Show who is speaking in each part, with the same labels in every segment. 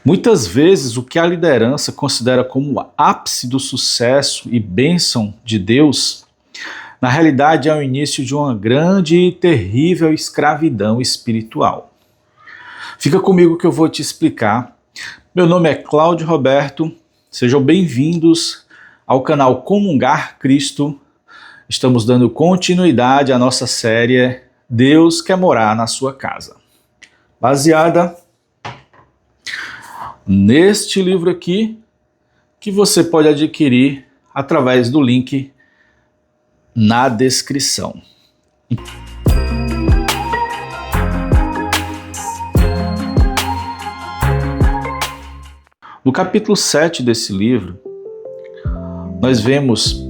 Speaker 1: Muitas vezes, o que a liderança considera como o ápice do sucesso e bênção de Deus, na realidade é o início de uma grande e terrível escravidão espiritual. Fica comigo que eu vou te explicar. Meu nome é Cláudio Roberto, sejam bem-vindos ao canal Comungar Cristo. Estamos dando continuidade à nossa série Deus Quer Morar na Sua Casa, baseada neste livro aqui, que você pode adquirir através do link na descrição. No capítulo 7 desse livro, nós vemos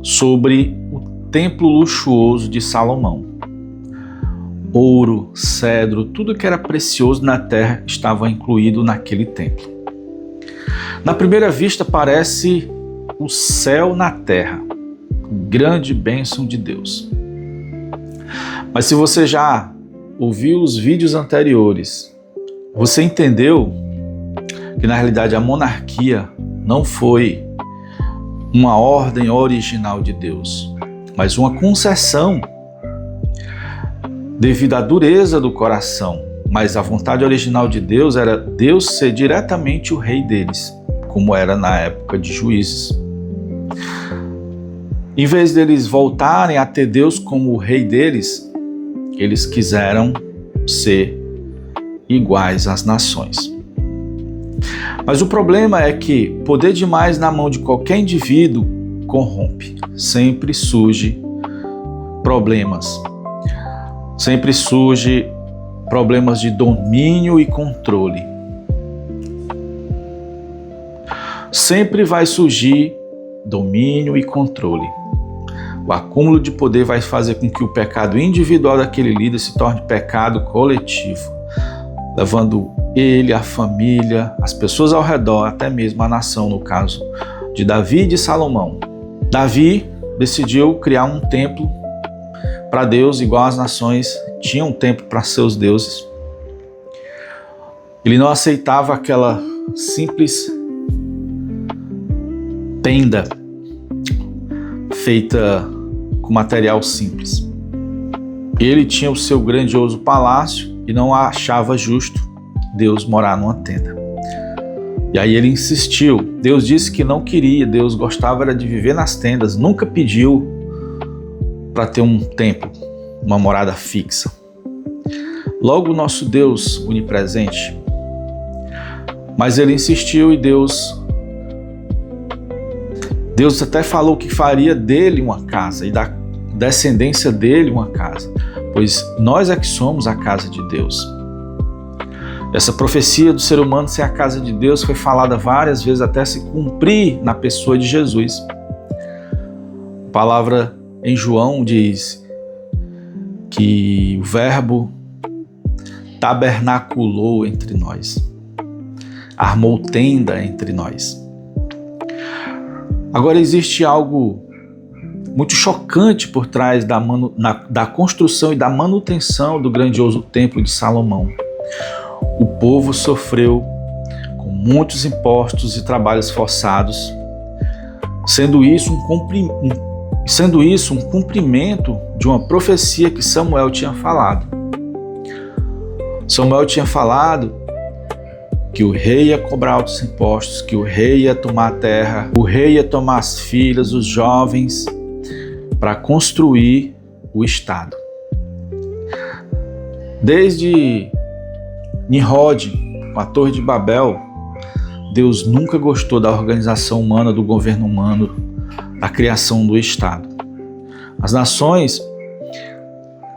Speaker 1: sobre o templo luxuoso de Salomão. Ouro, cedro, tudo que era precioso na terra estava incluído naquele templo. Na primeira vista parece o céu na terra, grande bênção de Deus. Mas se você já ouviu os vídeos anteriores, você entendeu que na realidade a monarquia não foi uma ordem original de Deus, mas uma concessão devido à dureza do coração. Mas a vontade original de Deus era Deus ser diretamente o rei deles, como era na época de Juízes. Em vez deles voltarem a ter Deus como o rei deles, eles quiseram ser iguais às nações. Mas o problema é que poder demais na mão de qualquer indivíduo corrompe. Sempre surge problemas. Sempre surge problemas de domínio e controle. Sempre vai surgir domínio e controle. O acúmulo de poder vai fazer com que o pecado individual daquele líder se torne pecado coletivo, levando ele, a família, as pessoas ao redor, até mesmo a nação, no caso de Davi e de Salomão. Davi decidiu criar um templo para Deus, igual as nações tinham um templo para seus deuses. Ele não aceitava aquela simples tenda feita com material simples. Ele tinha o seu grandioso palácio e não achava justo Deus morar numa tenda. E aí ele insistiu. Deus disse que não queria, Deus gostava era de viver nas tendas, nunca pediu para ter um templo, uma morada fixa. Logo, o nosso Deus onipresente. Mas ele insistiu e Deus até falou que faria dele uma casa e da descendência dele uma casa, pois nós é que somos a casa de Deus. Essa profecia do ser humano ser a casa de Deus foi falada várias vezes até se cumprir na pessoa de Jesus. A palavra em João diz que o Verbo tabernaculou entre nós, armou tenda entre nós. Agora existe algo muito chocante por trás da construção e da manutenção do grandioso templo de Salomão. O povo sofreu com muitos impostos e trabalhos forçados, sendo isso um cumprimento de uma profecia que Samuel tinha falado. Samuel tinha falado que o rei ia cobrar altos impostos, que o rei ia tomar a terra, o rei ia tomar as filhas, os jovens, para construir o Estado. Desde Nimrod, a Torre de Babel, Deus nunca gostou da organização humana, do governo humano, da criação do Estado. As nações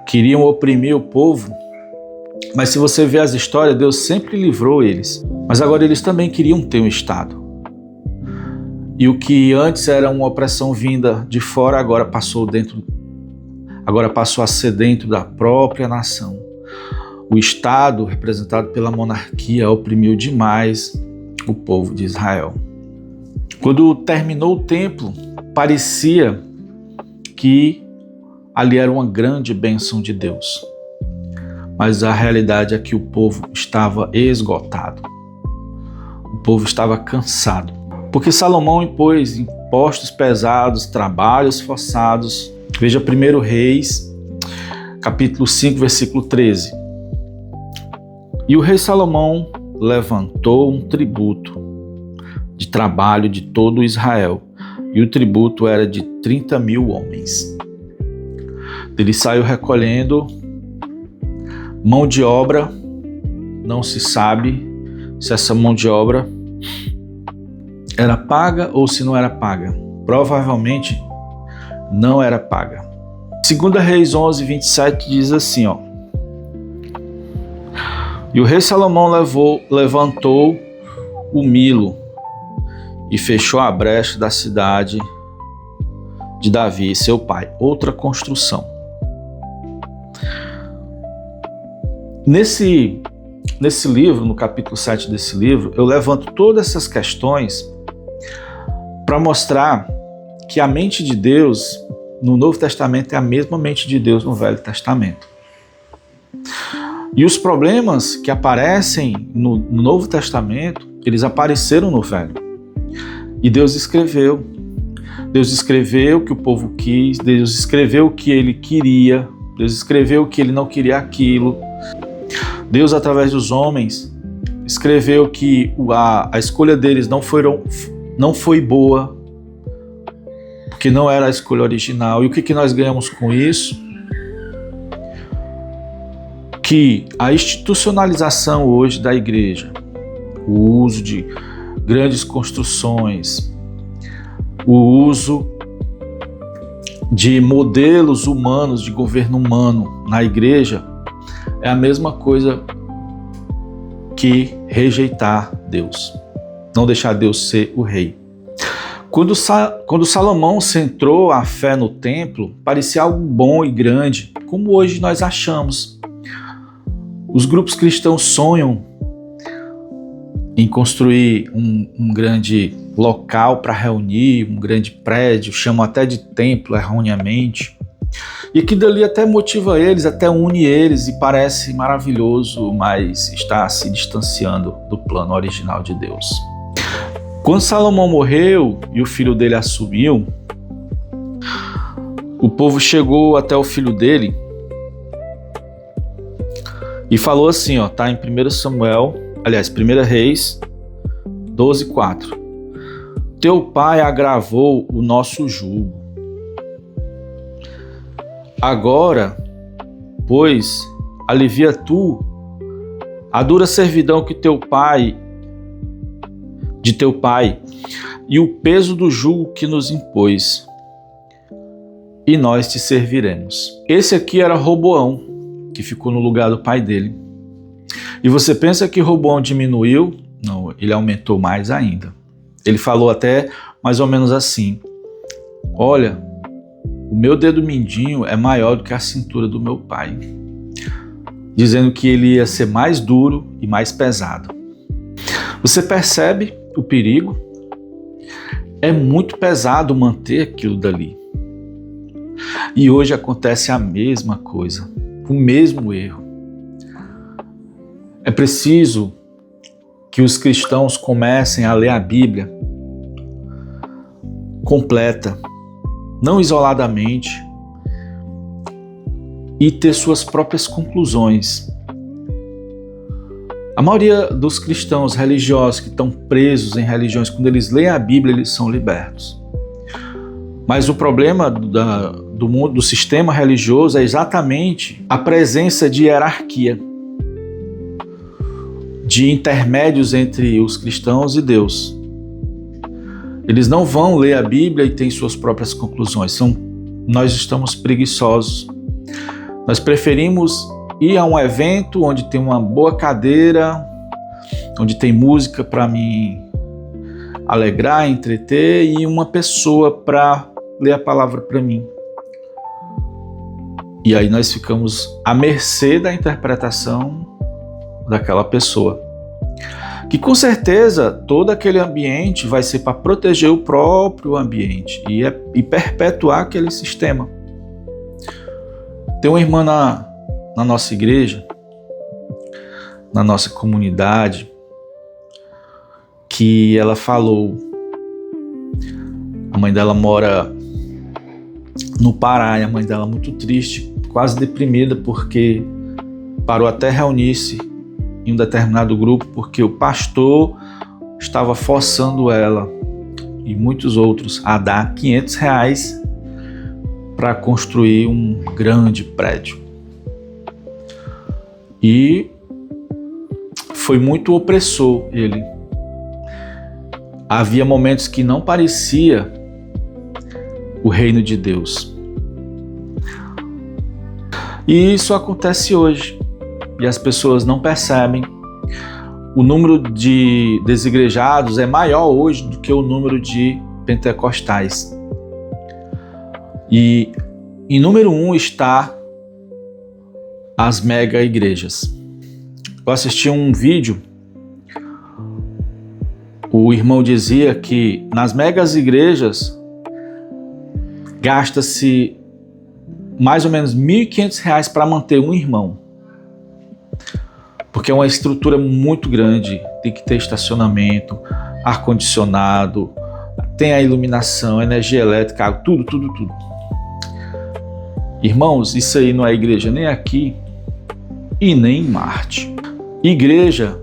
Speaker 1: queriam oprimir o povo, mas se você ver as histórias, Deus sempre livrou eles. Mas agora eles também queriam ter um Estado. E o que antes era uma opressão vinda de fora, agora passou a ser dentro da própria nação. O Estado, representado pela monarquia, oprimiu demais o povo de Israel. Quando terminou o templo, parecia que ali era uma grande bênção de Deus. Mas a realidade é que o povo estava esgotado. povo estava cansado, porque Salomão impôs impostos pesados, trabalhos forçados. Veja 1 Reis, capítulo 5, versículo 13. E o rei Salomão levantou um tributo de trabalho de todo Israel, e o tributo era de 30.000 homens. Ele saiu recolhendo mão de obra. Não se sabe se essa mão de obra era paga ou se não era paga. Provavelmente não era paga. 2 Reis 11, 27 diz assim, ó. E o rei Salomão levantou o Milo e fechou a brecha da cidade de Davi, seu pai. Outra construção. Nesse livro, no capítulo 7 desse livro, eu levanto todas essas questões para mostrar que a mente de Deus no Novo Testamento é a mesma mente de Deus no Velho Testamento. E os problemas que aparecem no Novo Testamento, eles apareceram no Velho. E Deus escreveu. Deus escreveu o que o povo quis, Deus escreveu o que ele queria, Deus escreveu que ele não queria aquilo. Deus, através dos homens, escreveu que a escolha deles não foi boa, porque não era a escolha original. E o que nós ganhamos com isso? Que a institucionalização hoje da igreja, o uso de grandes construções, o uso de modelos humanos, de governo humano na igreja, é a mesma coisa que rejeitar Deus, não deixar Deus ser o rei. Quando Salomão centrou a fé no templo, parecia algo bom e grande, como hoje nós achamos. Os grupos cristãos sonham em construir um grande local para reunir, um grande prédio, chamam até de templo erroneamente. E aquilo dali até motiva eles, até une eles e parece maravilhoso, mas está se distanciando do plano original de Deus. Quando Salomão morreu e o filho dele assumiu, o povo chegou até o filho dele e falou assim, ó, tá em 1 Reis 12:4. Teu pai agravou o nosso jugo. Agora, pois, alivia tu a dura servidão de teu pai e o peso do jugo que nos impôs, e nós te serviremos. Esse aqui era Roboão, que ficou no lugar do pai dele. E você pensa que Roboão diminuiu? Não, ele aumentou mais ainda. Ele falou até mais ou menos assim: olha, o meu dedo mindinho é maior do que a cintura do meu pai. Dizendo que ele ia ser mais duro e mais pesado. Você percebe o perigo? É muito pesado manter aquilo dali. E hoje acontece a mesma coisa, o mesmo erro. É preciso que os cristãos comecem a ler a Bíblia completa, não isoladamente, e ter suas próprias conclusões. A maioria dos cristãos religiosos que estão presos em religiões, quando eles leem a Bíblia, eles são libertos. Mas o problema do mundo, do sistema religioso, é exatamente a presença de hierarquia, de intermédios entre os cristãos e Deus. Eles não vão ler a Bíblia e têm suas próprias conclusões. Nós estamos preguiçosos. Nós preferimos ir a um evento onde tem uma boa cadeira, onde tem música para me alegrar, entreter, e uma pessoa para ler a palavra para mim. E aí nós ficamos à mercê da interpretação daquela pessoa. Que com certeza todo aquele ambiente vai ser para proteger o próprio ambiente e perpetuar aquele sistema. Tem uma irmã na nossa igreja, na nossa comunidade, que ela falou. A mãe dela mora no Pará e a mãe dela muito triste, quase deprimida, porque parou até reunir-se em um determinado grupo porque o pastor estava forçando ela e muitos outros a dar R$500 para construir um grande prédio. E foi muito opressor ele. Havia momentos que não parecia o reino de Deus. E isso acontece hoje. E as pessoas não percebem. O número de desigrejados é maior hoje do que o número de pentecostais. E em número 1 está as mega igrejas. Eu assisti um vídeo, o irmão dizia que nas megas igrejas gasta-se mais ou menos R$1.500 para manter um irmão. Porque é uma estrutura muito grande, tem que ter estacionamento, ar-condicionado, tem a iluminação, energia elétrica, água, tudo. Irmãos, isso aí não é igreja nem aqui e nem em Marte. Igreja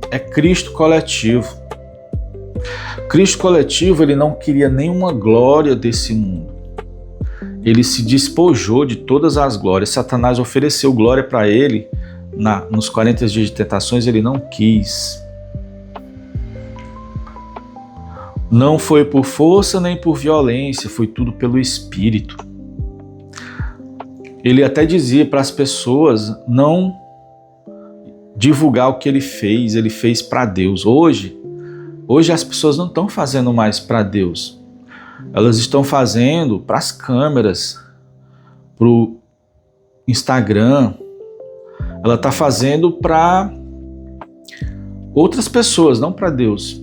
Speaker 1: é Cristo coletivo. Cristo coletivo, ele não queria nenhuma glória desse mundo. Ele se despojou de todas as glórias. Satanás ofereceu glória para ele nos 40 dias de tentações, ele não quis. Não foi por força nem por violência, foi tudo pelo Espírito. Ele até dizia para as pessoas não divulgar o que ele fez para Deus. Hoje as pessoas não estão fazendo mais para Deus. Elas estão fazendo para as câmeras, para o Instagram. Ela está fazendo para outras pessoas, não para Deus.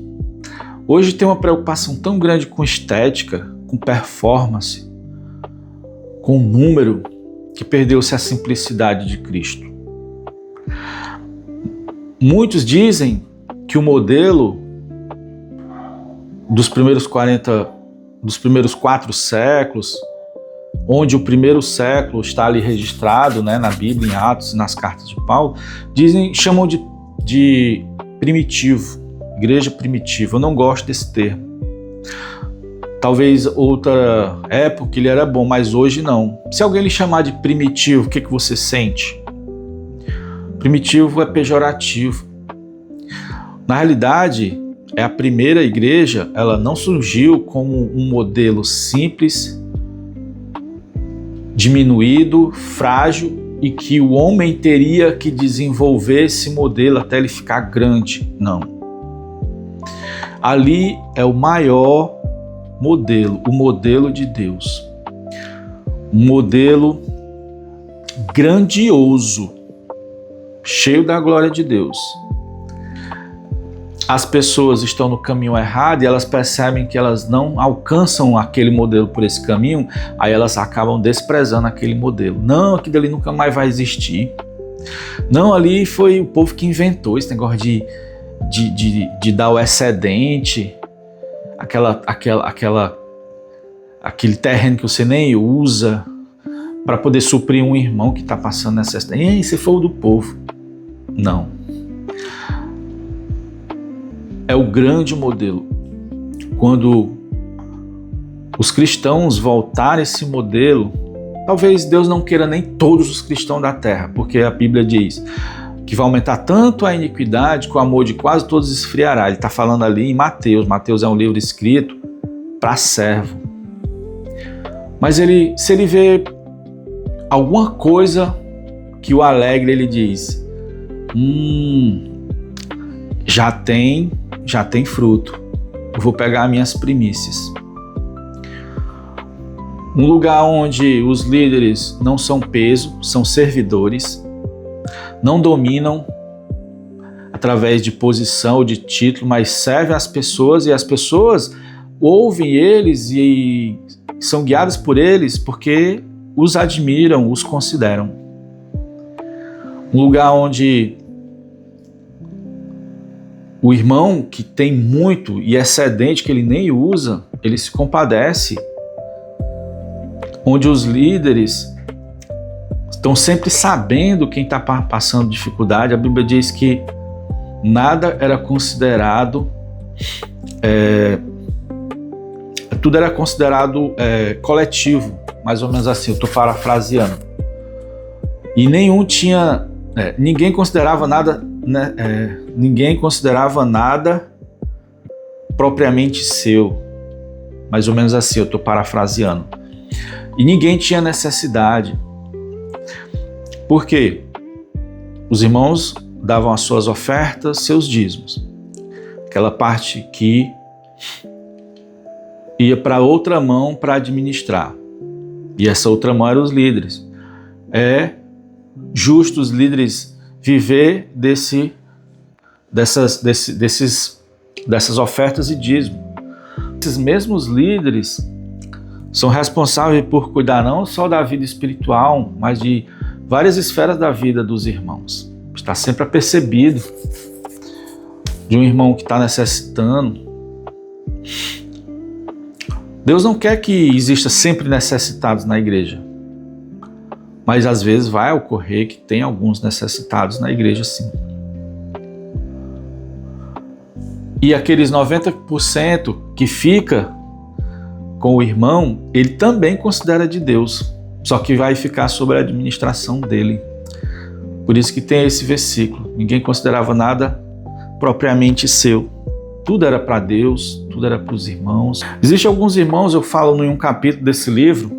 Speaker 1: Hoje tem uma preocupação tão grande com estética, com performance, com número, que perdeu-se a simplicidade de Cristo. Muitos dizem que o modelo dos primeiros 4 séculos, onde o primeiro século está ali registrado, né, na Bíblia, em Atos e nas cartas de Paulo, chamam de primitivo, igreja primitiva. Eu não gosto desse termo. Talvez outra época ele era bom, mas hoje não. Se alguém lhe chamar de primitivo, o que você sente? Primitivo é pejorativo. Na realidade, a primeira igreja, ela não surgiu como um modelo simples, diminuído, frágil e que o homem teria que desenvolver esse modelo até ele ficar grande. Não. Ali é o maior modelo, o modelo de Deus. Um modelo grandioso, cheio da glória de Deus. As pessoas estão no caminho errado e elas percebem que elas não alcançam aquele modelo por esse caminho, aí elas acabam desprezando aquele modelo. Não, aquilo ali nunca mais vai existir. Não, ali foi o povo que inventou esse negócio de dar o excedente, aquele terreno que você nem usa para poder suprir um irmão que está passando necessidade. E você foi o do povo. Não. É o grande modelo. Quando os cristãos voltarem a esse modelo, talvez Deus não queira nem todos os cristãos da terra, porque a Bíblia diz que vai aumentar tanto a iniquidade que o amor de quase todos esfriará. Ele está falando ali em Mateus. Mateus é um livro escrito para servo. Mas se ele vê alguma coisa que o alegre, ele diz: já tem fruto. Eu vou pegar minhas primícias. Um lugar onde os líderes não são peso, são servidores, não dominam através de posição ou de título, mas servem as pessoas e as pessoas ouvem eles e são guiadas por eles porque os admiram, os consideram. Um lugar onde O irmão que tem muito e excedente que ele nem usa, ele se compadece. Onde os líderes estão sempre sabendo quem está passando dificuldade. A Bíblia diz que nada era considerado, tudo era considerado coletivo, mais ou menos assim, eu estou parafraseando. E ninguém considerava nada, ninguém considerava nada propriamente seu, mais ou menos assim, eu estou parafraseando. E ninguém tinha necessidade. Por quê? Os irmãos davam as suas ofertas, seus dízimos. Aquela parte que ia para outra mão para administrar. E essa outra mão eram os líderes. É justo os líderes viver dessas ofertas e dízimos. Esses mesmos líderes são responsáveis por cuidar não só da vida espiritual, mas de várias esferas da vida dos irmãos. Está sempre apercebido de um irmão que está necessitando. Deus não quer que exista sempre necessitados na igreja, mas às vezes vai ocorrer que tem alguns necessitados na igreja, sim. E aqueles 90% que fica com o irmão, ele também considera de Deus, só que vai ficar sobre a administração dele. Por isso que tem esse versículo: ninguém considerava nada propriamente seu. Tudo era para Deus, tudo era para os irmãos. Existem alguns irmãos, eu falo em um capítulo desse livro,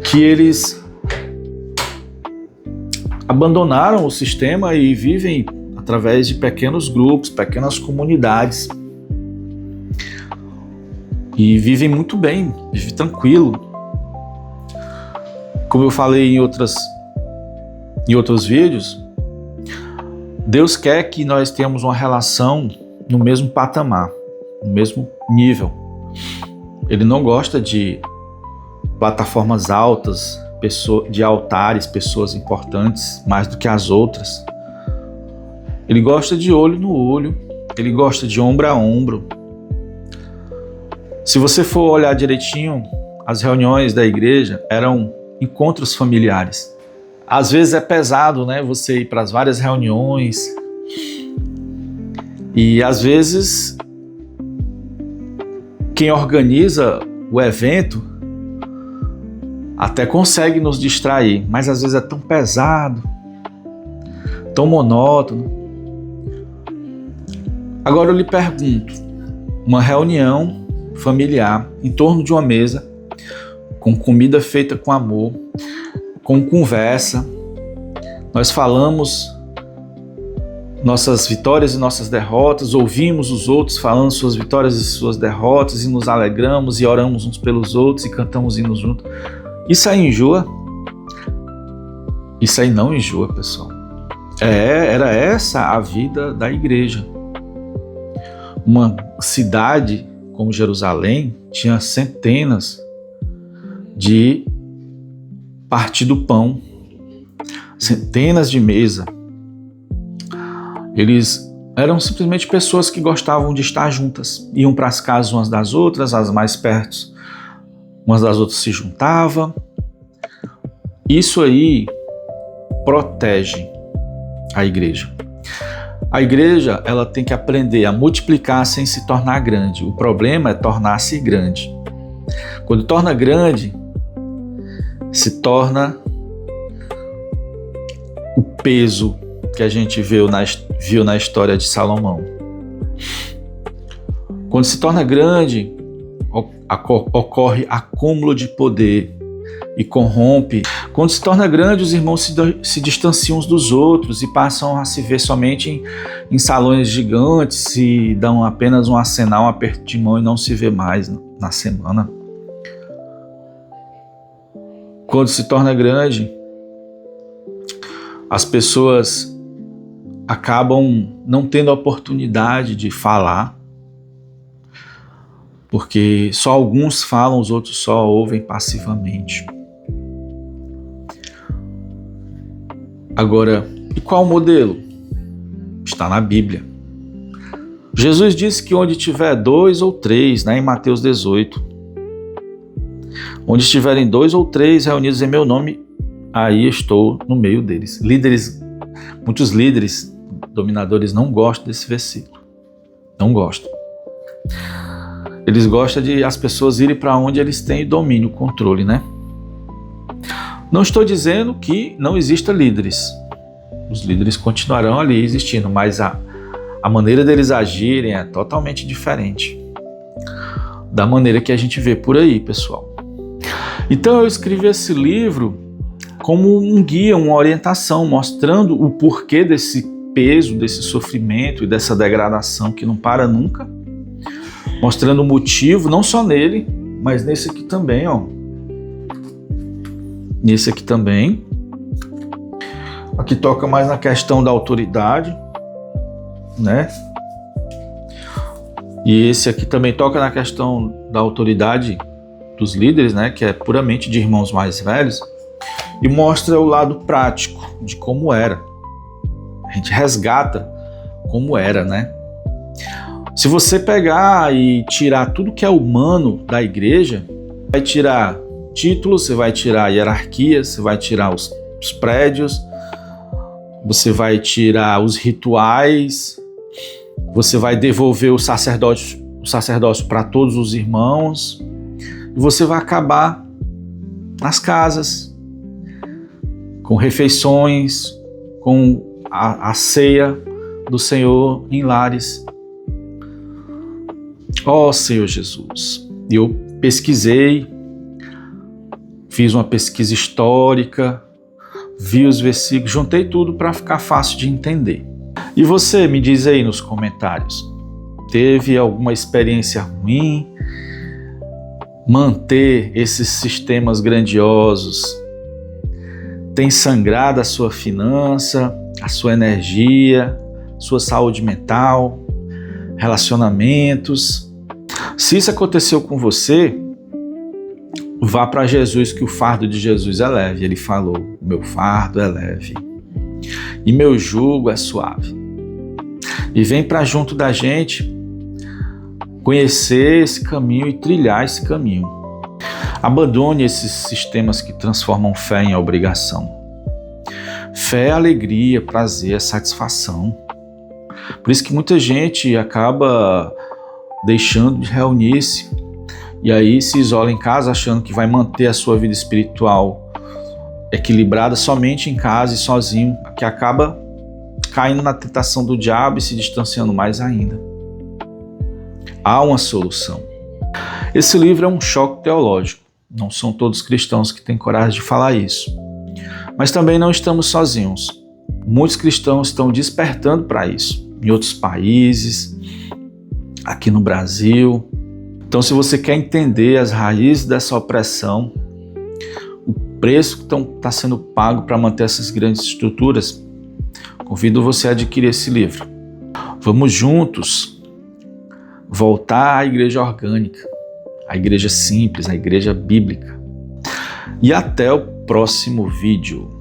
Speaker 1: que eles abandonaram o sistema e vivem através de pequenos grupos, pequenas comunidades. E vivem muito bem, vivem tranquilo. Como eu falei em outros vídeos, Deus quer que nós tenhamos uma relação no mesmo patamar, no mesmo nível. Ele não gosta de plataformas altas, de altares, pessoas importantes mais do que as outras. Ele gosta de olho no olho, ele gosta de ombro a ombro. Se você for olhar direitinho, as reuniões da igreja eram encontros familiares. Às vezes é pesado, né, você ir para as várias reuniões, e às vezes quem organiza o evento até consegue nos distrair, mas às vezes é tão pesado, tão monótono. Agora eu lhe pergunto, uma reunião familiar em torno de uma mesa, com comida feita com amor, com conversa, nós falamos nossas vitórias e nossas derrotas, ouvimos os outros falando suas vitórias e suas derrotas, e nos alegramos e oramos uns pelos outros e cantamos hinos juntos. Isso aí enjoa? Isso aí não enjoa, pessoal. Era essa a vida da igreja. Uma cidade como Jerusalém tinha centenas de partir do pão, centenas de mesas. Eles eram simplesmente pessoas que gostavam de estar juntas, iam para as casas umas das outras, as mais perto umas das outras se juntavam. Isso aí protege a igreja. A igreja, ela tem que aprender a multiplicar sem se tornar grande. O problema é tornar-se grande. Quando torna grande, se torna o peso que a gente viu na história de Salomão. Quando se torna grande, ocorre acúmulo de poder e corrompe. Quando se torna grande, os irmãos se distanciam uns dos outros e passam a se ver somente em salões gigantes, se dão apenas um acenal, um aperto de mão e não se vê mais na semana. Quando se torna grande, as pessoas acabam não tendo a oportunidade de falar, porque só alguns falam, os outros só ouvem passivamente. Agora, e qual o modelo? Está na Bíblia. Jesus disse que onde tiver 2 ou 3, em Mateus 18, onde estiverem 2 ou 3 reunidos em meu nome, aí estou no meio deles. Muitos líderes, dominadores não gostam desse versículo. Não gostam. Eles gostam de as pessoas irem para onde eles têm domínio, controle, né? Não estou dizendo que não existam líderes. Os líderes continuarão ali existindo, mas a maneira deles agirem é totalmente diferente da maneira que a gente vê por aí, pessoal. Então eu escrevi esse livro como um guia, uma orientação, mostrando o porquê desse peso, desse sofrimento e dessa degradação que não para nunca, mostrando o motivo, não só nele, mas nesse aqui também, ó. Nesse aqui também. Aqui toca mais na questão da autoridade, né? E esse aqui também toca na questão da autoridade dos líderes, né? Que é puramente de irmãos mais velhos. E mostra o lado prático de como era. A gente resgata como era, né? Se você pegar e tirar tudo que é humano da igreja, vai tirar títulos, você vai tirar hierarquia, você vai tirar os prédios, você vai tirar os rituais, você vai devolver o sacerdócio para todos os irmãos, e você vai acabar nas casas, com refeições, com a ceia do Senhor em lares. Ó Senhor Jesus, eu pesquisei, fiz uma pesquisa histórica, vi os versículos, juntei tudo para ficar fácil de entender. E você, me diz aí nos comentários, teve alguma experiência ruim? Manter esses sistemas grandiosos tem sangrado a sua finança, a sua energia, sua saúde mental, relacionamentos? Se isso aconteceu com você, vá para Jesus, que o fardo de Jesus é leve. Ele falou: meu fardo é leve e meu jugo é suave. E vem para junto da gente conhecer esse caminho e trilhar esse caminho. Abandone esses sistemas que transformam fé em obrigação. Fé é alegria, prazer, é satisfação. Por isso que muita gente acaba deixando de reunir-se e aí se isola em casa achando que vai manter a sua vida espiritual equilibrada somente em casa e sozinho, que acaba caindo na tentação do diabo e se distanciando mais ainda. Há uma solução. Esse livro é um choque teológico. Não são todos cristãos que têm coragem de falar isso. Mas também não estamos sozinhos. Muitos cristãos estão despertando para isso. Em outros países, aqui no Brasil. Então, se você quer entender as raízes dessa opressão, o preço que está sendo pago para manter essas grandes estruturas, convido você a adquirir esse livro. Vamos juntos voltar à igreja orgânica, à igreja simples, à igreja bíblica. E até o próximo vídeo.